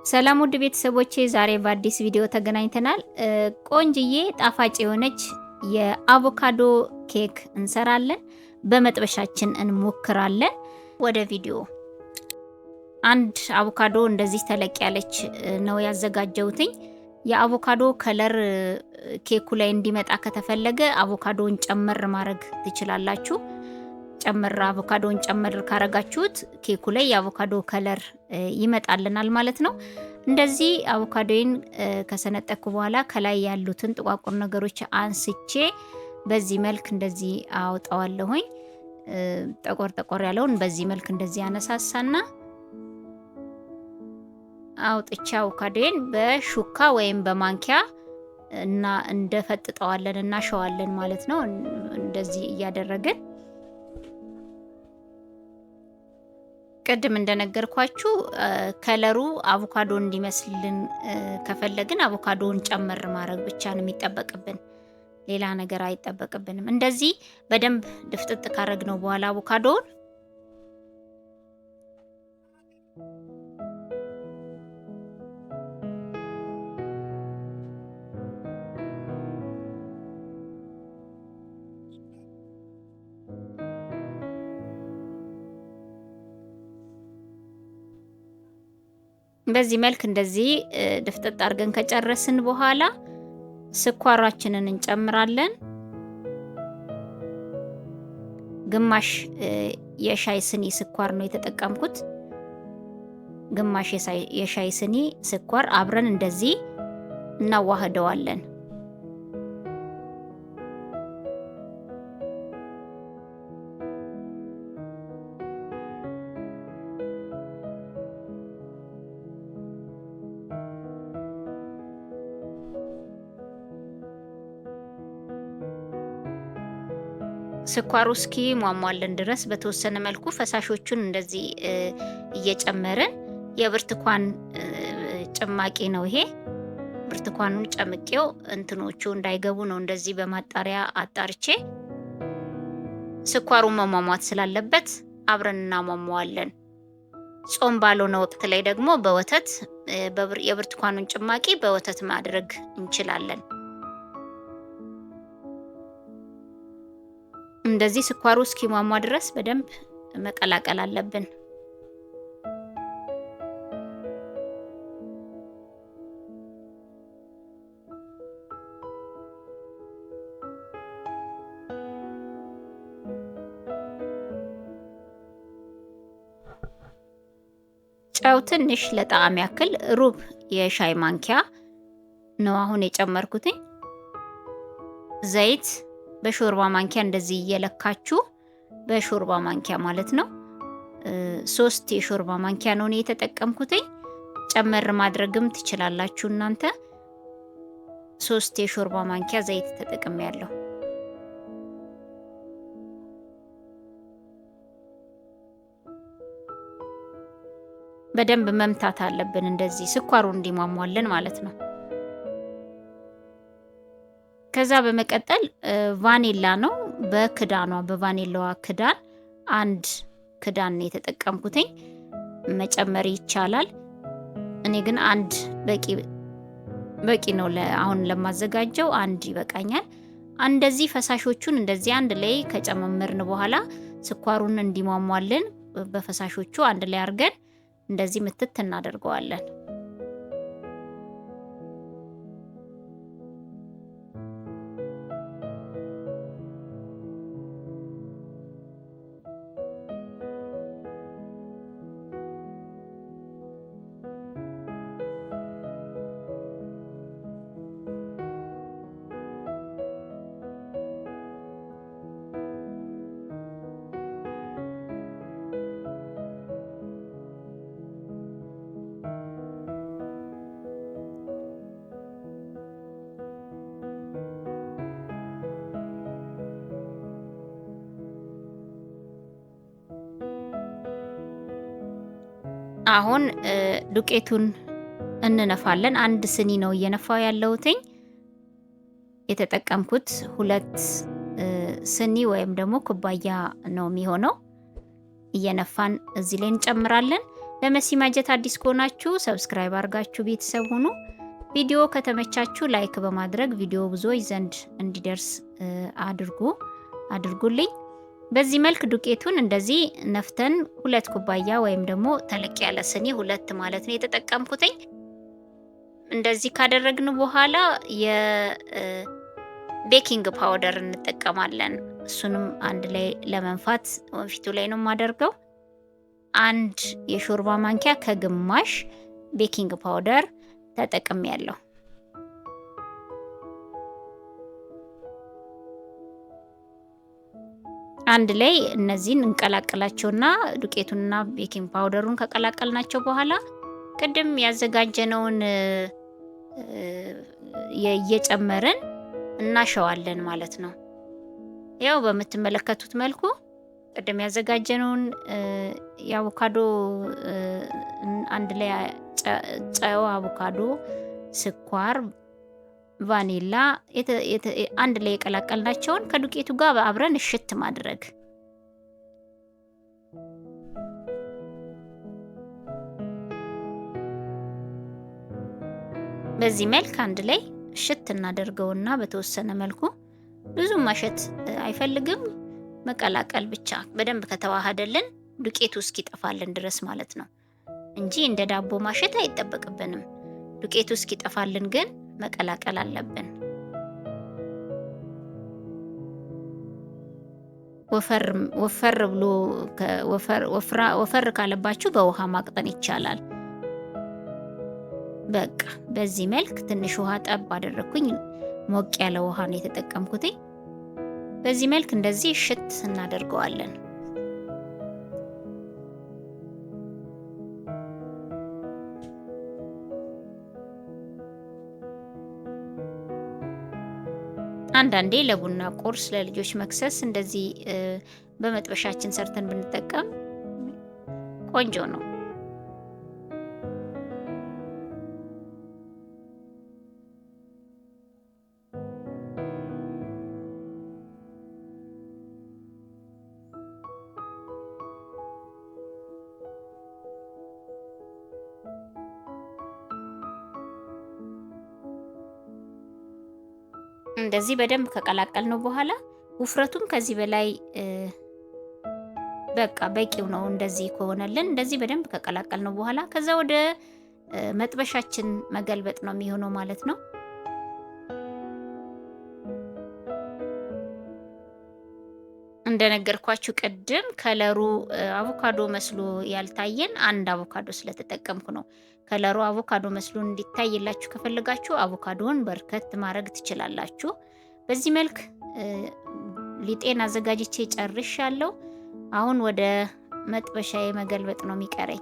ሰላም ውድ ቤተሰቦቼ ዛሬ በአዲስ ቪዲዮ ተገናኝተናል። ቆንጅዬ ጣፋጭ የሆነች የአቮካዶ ኬክ እንሰራለን። በመጥበሻችን እንሞክራለን። ወደ ቪዲዮ። አንድ አቮካዶ እንደዚህ ተለቅ ያለች ነው ያዘጋጀሁትኝ። የአቮካዶ ከለር ኬኩ ላይ እንዲመጣ ከተፈለገ አቮካዶን ጨመር ማድረግ ትችላላችሁ። አቮካዶን ጨመር ካረጋችሁት ኬኩ ላይ የአቮካዶ ከለር ይመጣልናል ማለት ነው። እንደዚህ አቮካዶን ከሰነጠኩ በኋላ ከላይ ያሉትን ጥቋቁር ነገሮች አንስቼ በዚህ መልክ እንደዚህ አውጣዋለሁኝ። ጠቆር ያለውን በዚህ መልክ እንደዚህ አነሳሳና አውጥቼ አቮካዶን በሹካ ወይም በማንኪያ እና እንደፈጥጠዋለን እናሸዋለን ማለት ነው። እንደዚህ እያደረግን ቅድም እንደነገርኳችሁ ከለሩ አቮካዶ እንዲመስልን ከፈለግን አቮካዶን ጨመር ማድረግ ብቻ ነው የሚጠበቅብን፣ ሌላ ነገር አይጠበቅብንም። እንደዚህ በደንብ ድፍጥጥ ካረግነው በኋላ አቮካዶን በዚህ መልክ እንደዚህ ድፍጥጥ አድርገን ከጨረስን በኋላ ስኳራችንን እንጨምራለን። ግማሽ የሻይ ስኒ ስኳር ነው የተጠቀምኩት። ግማሽ የሻይ ስኒ ስኳር አብረን እንደዚህ እናዋህደዋለን። ስኳሩ እስኪ ሟሟልን ድረስ በተወሰነ መልኩ ፈሳሾቹን እንደዚህ እየጨመርን የብርቱካን ጭማቂ ነው ይሄ። ብርቱካኑን ጨምቄው እንትኖቹ እንዳይገቡ ነው እንደዚህ በማጣሪያ አጣርቼ። ስኳሩ መሟሟት ስላለበት አብረን እናሟሟዋለን። ጾም ባልሆነ ወቅት ላይ ደግሞ በወተት የብርቱካኑን ጭማቂ በወተት ማድረግ እንችላለን። እንደዚህ ስኳሩ እስኪሟሟ ድረስ በደንብ መቀላቀል አለብን። ጨው ትንሽ ለጣዕም ያክል ሩብ የሻይ ማንኪያ ነው አሁን የጨመርኩትኝ። ዘይት በሾርባ ማንኪያ እንደዚህ እየለካችሁ በሾርባ ማንኪያ ማለት ነው 3 የሾርባ ማንኪያ ነው የተጠቀምኩትኝ። ጨመር ማድረግም ትችላላችሁ እናንተ። 3 የሾርባ ማንኪያ ዘይት ተጠቅሜያለሁ። በደንብ መምታት አለብን እንደዚህ ስኳሩ እንዲሟሟልን ማለት ነው። ከዛ በመቀጠል ቫኒላ ነው በክዳኗ በቫኒላዋ ክዳን አንድ ክዳን ነው የተጠቀምኩትኝ። መጨመር ይቻላል። እኔ ግን አንድ በቂ ነው። አሁን ለማዘጋጀው አንድ ይበቃኛል። እንደዚህ ፈሳሾቹን እንደዚህ አንድ ላይ ከጨመመርን በኋላ ስኳሩን እንዲሟሟልን በፈሳሾቹ አንድ ላይ አድርገን እንደዚህ ምትት እናደርገዋለን። አሁን ዱቄቱን እንነፋለን። አንድ ስኒ ነው እየነፋው ያለሁትኝ። የተጠቀምኩት 2 ስኒ ወይም ደግሞ ኩባያ ነው የሚሆነው። እየነፋን እዚህ ላይ እንጨምራለን። ለመሲ ማጀት አዲስ ከሆናችሁ ሰብስክራይብ አድርጋችሁ ቤተሰብ ሁኑ። ቪዲዮ ከተመቻችሁ ላይክ በማድረግ ቪዲዮ ብዙዎች ዘንድ እንዲደርስ አድርጉልኝ። በዚህ መልክ ዱቄቱን እንደዚህ ነፍተን 2 ኩባያ ወይም ደግሞ ተለቅ ያለ ስኒ 2 ማለት ነው የተጠቀምኩትኝ። እንደዚህ ካደረግን በኋላ የቤኪንግ ፓውደር እንጠቀማለን። እሱንም አንድ ላይ ለመንፋት ወንፊቱ ላይ ነው የማደርገው። 1 የሾርባ ማንኪያ ከግማሽ ቤኪንግ ፓውደር ተጠቅሜያለሁ። አንድ ላይ እነዚህን እንቀላቀላቸውና ዱቄቱንና ቤኪንግ ፓውደሩን ከቀላቀልናቸው በኋላ ቅድም ያዘጋጀነውን እየጨመርን እናሸዋለን ማለት ነው። ያው በምትመለከቱት መልኩ ቅድም ያዘጋጀነውን የአቮካዶ አንድ ላይ ጨው፣ አቮካዶ፣ ስኳር፣ ቫኒላ አንድ ላይ የቀላቀልናቸውን ከዱቄቱ ጋር አብረን እሽት ማድረግ። በዚህ መልክ አንድ ላይ እሽት እናደርገውና በተወሰነ መልኩ ብዙ ማሸት አይፈልግም፣ መቀላቀል ብቻ በደንብ ከተዋሃደልን ዱቄቱ እስኪጠፋልን ድረስ ማለት ነው እንጂ እንደ ዳቦ ማሸት አይጠበቅብንም። ዱቄቱ እስኪጠፋልን ግን መቀላቀል አለብን። ወፈር ብሎ ወፈር ካለባችሁ በውሃ ማቅጠን ይቻላል። በቃ በዚህ መልክ ትንሽ ውሃ ጠብ አደረኩኝ። ሞቅ ያለ ውሃ ነው የተጠቀምኩት። በዚህ መልክ እንደዚህ እሽት እናደርገዋለን። አንዳንዴ ለቡና ቁርስ፣ ለልጆች መክሰስ እንደዚህ በመጥበሻችን ሰርተን ብንጠቀም ቆንጆ ነው። እንደዚህ በደንብ ከቀላቀልነው በኋላ ውፍረቱም ከዚህ በላይ በቃ በቂው ነው። እንደዚህ ከሆነልን እንደዚህ በደንብ ከቀላቀልነው በኋላ ከዛ ወደ መጥበሻችን መገልበጥ ነው የሚሆነው ማለት ነው። እንደነገርኳችሁ ቅድም ከለሩ አቮካዶ መስሎ ያልታየን አንድ አቮካዶ ስለተጠቀምኩ ነው። ከለሩ አቮካዶ መስሎ እንዲታይላችሁ ከፈለጋችሁ አቮካዶውን በርከት ማድረግ ትችላላችሁ። በዚህ መልክ ሊጤን አዘጋጅቼ ጨርሻለሁ። አሁን ወደ መጥበሻዬ መገልበጥ ነው የሚቀረኝ።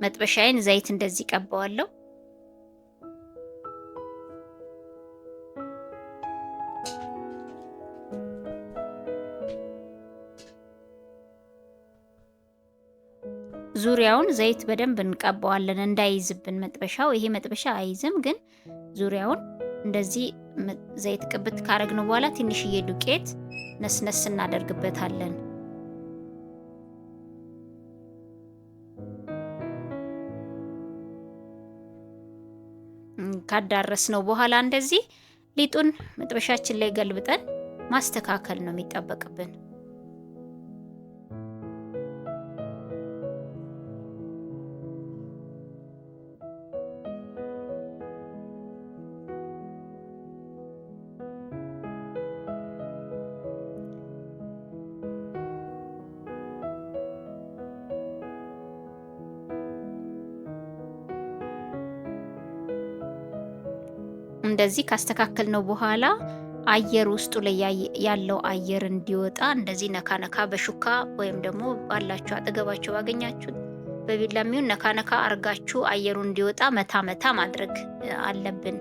መጥበሻዬን ዘይት እንደዚህ ቀባዋለሁ። ዙሪያውን ዘይት በደንብ እንቀባዋለን እንዳይዝብን መጥበሻው። ይሄ መጥበሻ አይዝም፣ ግን ዙሪያውን እንደዚህ ዘይት ቅብት ካረግነው በኋላ ትንሽዬ ዱቄት ነስነስ እናደርግበታለን። ካዳረስነው በኋላ እንደዚህ ሊጡን መጥበሻችን ላይ ገልብጠን ማስተካከል ነው የሚጠበቅብን። እንደዚህ ካስተካከልነው በኋላ አየር ውስጡ ላይ ያለው አየር እንዲወጣ እንደዚህ ነካ ነካ በሹካ ወይም ደግሞ ባላችሁ አጠገባችሁ ባገኛችሁ በቢላሚውን ነካ ነካ አርጋችሁ አየሩ እንዲወጣ መታ መታ ማድረግ አለብን።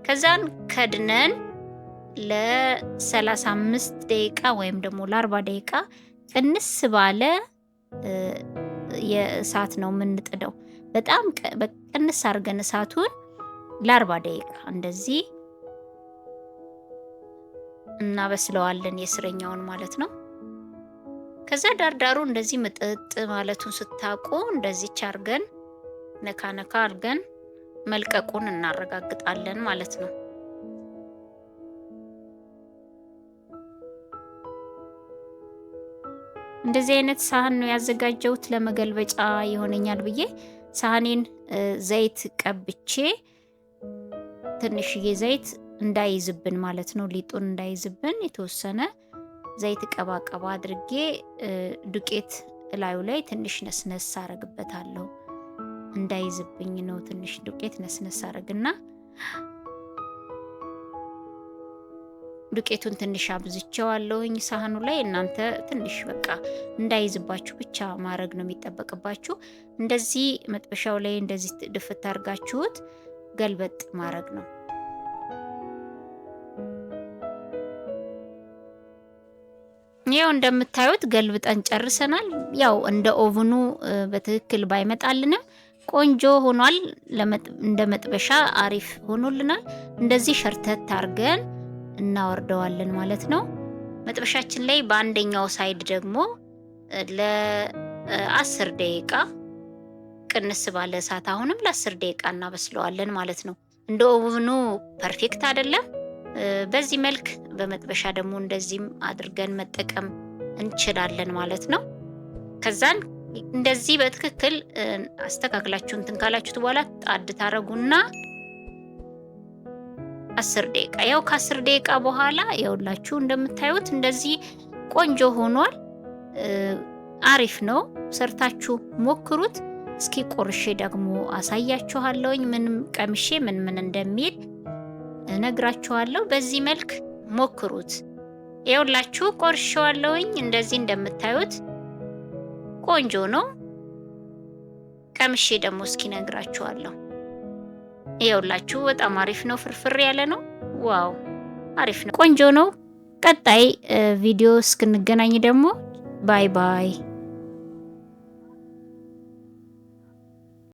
ከዛን ከድነን ለ35 ደቂቃ ወይም ደግሞ ለ40 ደቂቃ ቅንስ ባለ የእሳት ነው የምንጥደው። በጣም ቅንስ አርገን እሳቱን ለ40 ደቂቃ እንደዚህ እናበስለዋለን የስረኛውን ማለት ነው። ከዛ ዳርዳሩ እንደዚህ ምጥጥ ማለቱን ስታቁ እንደዚች አርገን ነካ ነካ አርገን መልቀቁን እናረጋግጣለን ማለት ነው። እንደዚህ አይነት ሳህን ነው ያዘጋጀሁት ለመገልበጫ ይሆነኛል ብዬ ሳህኔን ዘይት ቀብቼ ትንሽዬ ዘይት እንዳይዝብን ማለት ነው፣ ሊጡን እንዳይዝብን የተወሰነ ዘይት ቀባቀባ አድርጌ ዱቄት እላዩ ላይ ትንሽ ነስነስ አረግበታለሁ። እንዳይዝብኝ ነው ትንሽ ዱቄት ነስነስ አረግና ዱቄቱን ትንሽ አብዝቼዋለሁኝ ሳህኑ ላይ። እናንተ ትንሽ በቃ እንዳይዝባችሁ ብቻ ማድረግ ነው የሚጠበቅባችሁ። እንደዚህ መጥበሻው ላይ እንደዚህ ድፍት አርጋችሁት ገልበጥ ማድረግ ነው። ያው እንደምታዩት ገልብጠን ጨርሰናል። ያው እንደ ኦቭኑ በትክክል ባይመጣልንም ቆንጆ ሆኗል። እንደ መጥበሻ አሪፍ ሆኖልናል። እንደዚህ ሸርተት አርገን እናወርደዋለን ማለት ነው። መጥበሻችን ላይ በአንደኛው ሳይድ ደግሞ ለ10 ደቂቃ ቅንስ ባለ እሳት አሁንም ለ10 ደቂቃ እናበስለዋለን ማለት ነው። እንደ ኦቭኑ ፐርፌክት አይደለም። በዚህ መልክ በመጥበሻ ደግሞ እንደዚህም አድርገን መጠቀም እንችላለን ማለት ነው። ከዛን እንደዚህ በትክክል አስተካክላችሁ እንትን ካላችሁት በኋላ ጣድ ታረጉና 10 ደቂቃ ያው ከ10 ደቂቃ በኋላ ያውላችሁ እንደምታዩት እንደዚህ ቆንጆ ሆኗል። አሪፍ ነው። ሰርታችሁ ሞክሩት። እስኪ ቆርሼ ደግሞ አሳያችኋለሁኝ ምንም ቀምሼ ምን እንደሚል እነግራችኋለሁ። በዚህ መልክ ሞክሩት። ያውላችሁ ቆርሼዋለሁኝ። እንደዚህ እንደምታዩት ቆንጆ ነው። ቀምሼ ደግሞ እስኪ ነግራችኋለሁ። ያውላችሁ በጣም አሪፍ ነው። ፍርፍር ያለ ነው። ዋው አሪፍ ነው። ቆንጆ ነው። ቀጣይ ቪዲዮ እስክንገናኝ ደግሞ ባይ ባይ።